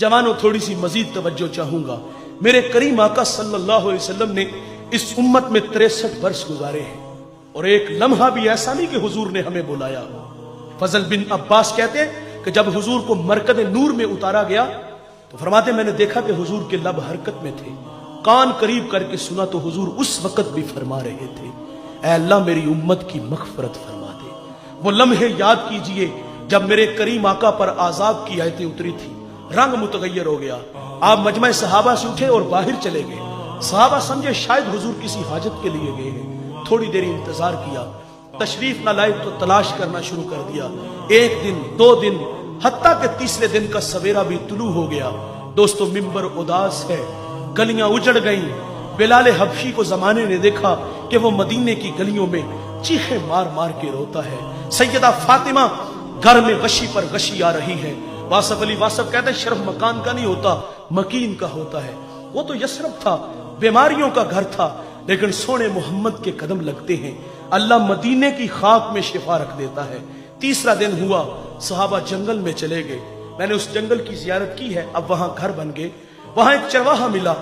जवानों थोड़ी सी मजीद तवज्जो चाहूंगा। मेरे करीम आका सल्लल्लाहु अलैहि वसल्लम ने इस उम्मत में 63 वर्ष गुजारे हैं और एक लम्हा भी ऐसा नहीं कि हुजूर ने हमें बुलाया हो। फजल बिन अब्बास कहते कि जब हुजूर को मरकद नूर में उतारा गया तो फरमाते मैंने देखा कि हुजूर के लब हरकत में थे, कान करीब करके सुना तो हुजूर उस वक्त भी फरमा रहे थे, ऐ अल्लाह मेरी उम्मत की मग़फ़िरत फरमा दे। वो लम्हे याद कीजिए जब मेरे करीम आका पर आजाब की आयतें उतरी थी, रंग मुतगय्यर हो गया। आप मजमा सहाबा से उठे और बाहर चले गए। सहाबा समझे शायद हुजूर किसी हाजत के लिए गए हैं। थोड़ी देर इंतजार किया, तशरीफ न लाए तो तलाश करना शुरू कर दिया। एक दिन, 2 दिन, हत्ता के तीसरे दिन का सवेरा भी तुलू हो गया। दोस्तों मिंबर उदास है, गलियां उजड़ गईं। बिलाल हबशी को जमाने ने देखा कि वो मदीने की गलियों में चीखे मार मार के रोता है। सैयदा फातिमा घर में गशी पर गशी आ रही है। वासफ अली वासफ कहते हैं शर्फ मकान का नहीं होता, मकीन का होता है। वो तो यशरब था, बीमारियों का घर था, लेकिन सोने मोहम्मद के कदम लगते हैं, अल्लाह मदीने की खाक में शिफा रख देता है। तीसरा दिन हुआ, सहाबा जंगल में चले गए। मैंने उस जंगल की जियारत की है, अब वहां घर बन गए। वहां एक चरवाहा मिला,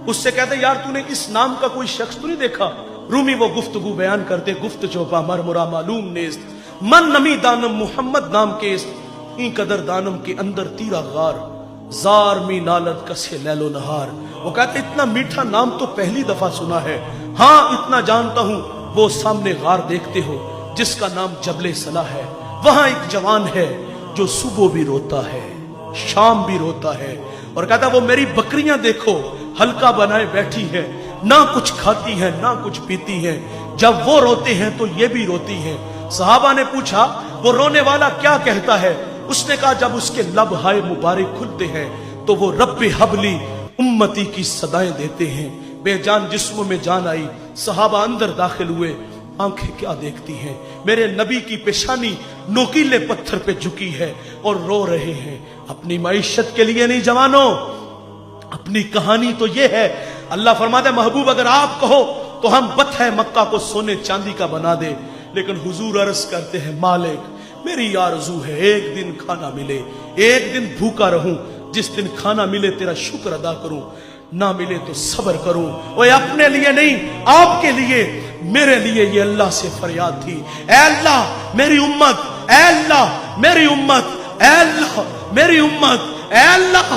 उससे कहते यार तूने इस नाम का कोई शख्स तो नहीं देखा? रूमी वो गुफ्तगू बयान करते, गुफ्त चौपा मरमुरा मालूम नेस्त, मन नमी दानम मोहम्मद नाम केस्त, ई कदर दानम के अंदर तीरा गार, जार मी नालत कसे लैलो नहार। वो कहते इतना मीठा नाम तो पहली दफा सुना है। हाँ इतना जानता हूं, वो सामने गार देखते हो जिसका नाम जबले सला है। वहां एक जवान है जो सुबह भी रोता है, शाम भी रोता है, और कहता वो मेरी बकरियां देखो हल्का बनाए बैठी है, ना कुछ खाती है ना कुछ पीती है, जब वो रोते हैं तो ये भी रोती है। सहाबा ने पूछा वो रोने वाला क्या कहता है? उसने कहा जब उसके लब हाय मुबारक खुलते हैं तो वो रब्बे हबली उम्मती की सदाएं देते हैं। बेजान जिस्मों में जान आई, सहाबा अंदर दाखिल हुए। आंखें क्या देखती हैं, मेरे नबी की पेशानी नोकीले पत्थर पे झुकी है और रो रहे हैं। अपनी मईशत के लिए नहीं जवानों, अपनी कहानी तो ये है। अल्लाह फरमाता है महबूब अगर आप कहो तो हम बतह मक्का को सोने चांदी का बना दे, लेकिन हुजूर अर्ज करते हैं मालिक मेरी आरज़ू है एक दिन खाना मिले, एक दिन भूखा रहूं, जिस दिन खाना मिले तेरा शुक्र अदा करूं, ना मिले तो सब्र करूं। ओए अपने लिए नहीं आपके लिए, मेरे लिए ये अल्लाह से फरियाद थी, ऐ अल्लाह मेरी उम्मत, ऐ अल्लाह मेरी उम्मत, ऐ अल्लाह मेरी उम्मत, ऐ अल्लाह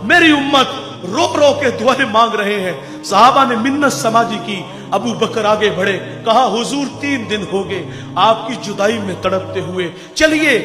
मेरी उम्मत। रो रो के दुआएं मांग रहे हैं। सहाबा ने मिन्नत समाजी की। अबू बकर आगे बढ़े, कहा हुजूर 3 दिन हो गए आपकी जुदाई में तड़पते हुए, चलिए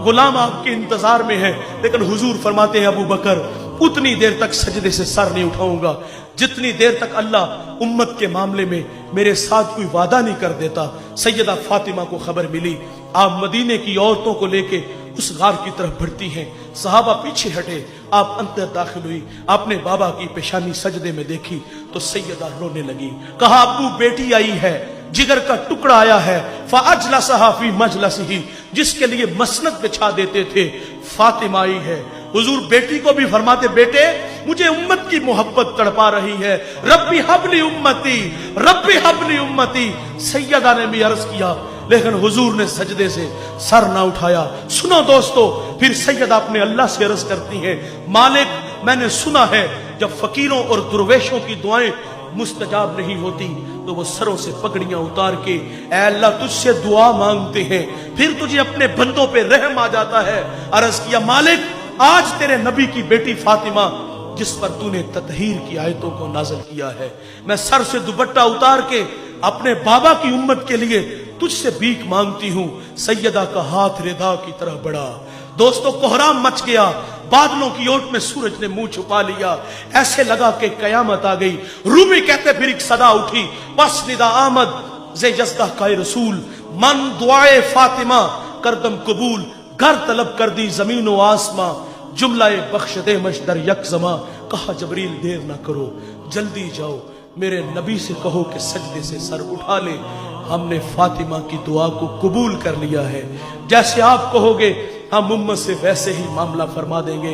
गुलाम आपके इंतजार में है। लेकिन हुजूर फरमाते हैं अबू बकर उतनी देर तक सजदे से सर नहीं उठाऊंगा जितनी देर तक अल्लाह उम्मत के मामले में मेरे साथ कोई वादा नहीं कर देता। सैयदा फातिमा को खबर मिली, आप मदीने की औरतों को लेके उस गार की तरफ बढ़ती हैं। सहाबा पीछे हटे, आप अंदर दाखिल हुई, आपने बाबा की पेशानी सजदे में देखी तो सैयदा रोने लगी। कहा अब्बू बेटी आई है, जिगर का टुकड़ा आया है, फ़अजलसहा फ़ी मजलसिही, जिसके लिए मसनद बिछा देते थे, फातिमा आई है। हुजूर बेटी को भी फरमाते बेटे मुझे उम्मत की मोहब्बत तड़पा रही है, रब्बी हबली उम्मती, रब्बी हबली उम्मती। सैयदा ने भी अर्ज किया, लेकिन हुजूर ने सजदे से सर ना उठाया। सुनो दोस्तों, फिर सैयदा अपने अल्लाह से अर्ज करती हैं, मालिक मैंने सुना है जब फकीरों और दुर्वेशों की दुआएं मुस्तजाब नहीं होती तो वो सरों से पगड़ियां उतार के ऐ अल्लाह तुझसे दुआ मांगते हैं, फिर तुझे अपने बंदों पे रहम आ जाता है। अर्ज किया मालिक आज तेरे नबी की बेटी फातिमा जिस पर तूने ततहीर की आयतों को नाज़िल किया है, मैं सर से दुपट्टा उतार के अपने बाबा की उम्मत के लिए तुझसे भीख मांगती हूं। सैयदा का हाथ रिदा की तरह बढ़ा। दोस्तों कोहराम मच गया, बादलों की ओट में सूरज ने मुंह छुपा लिया, ऐसे लगा कि कयामत आ गई। रूमी कहते फिर एक सदा उठी, बस निदा आमद जे यज़दा का रसूल, मन दुआए फातिमा करदम कबूल, घर तलब कर दी जमीन व आसमां, जुमलाए बख्श दे मशदर यकजमा। कहा जबरील देर ना करो जल्दी जाओ, मेरे नबी से कहो कि सजदे से सर उठा ले, हमने फातिमा की दुआ को कबूल कर लिया है। जैसे आप कहोगे हम उम्मत से वैसे ही मामला फरमा देंगे।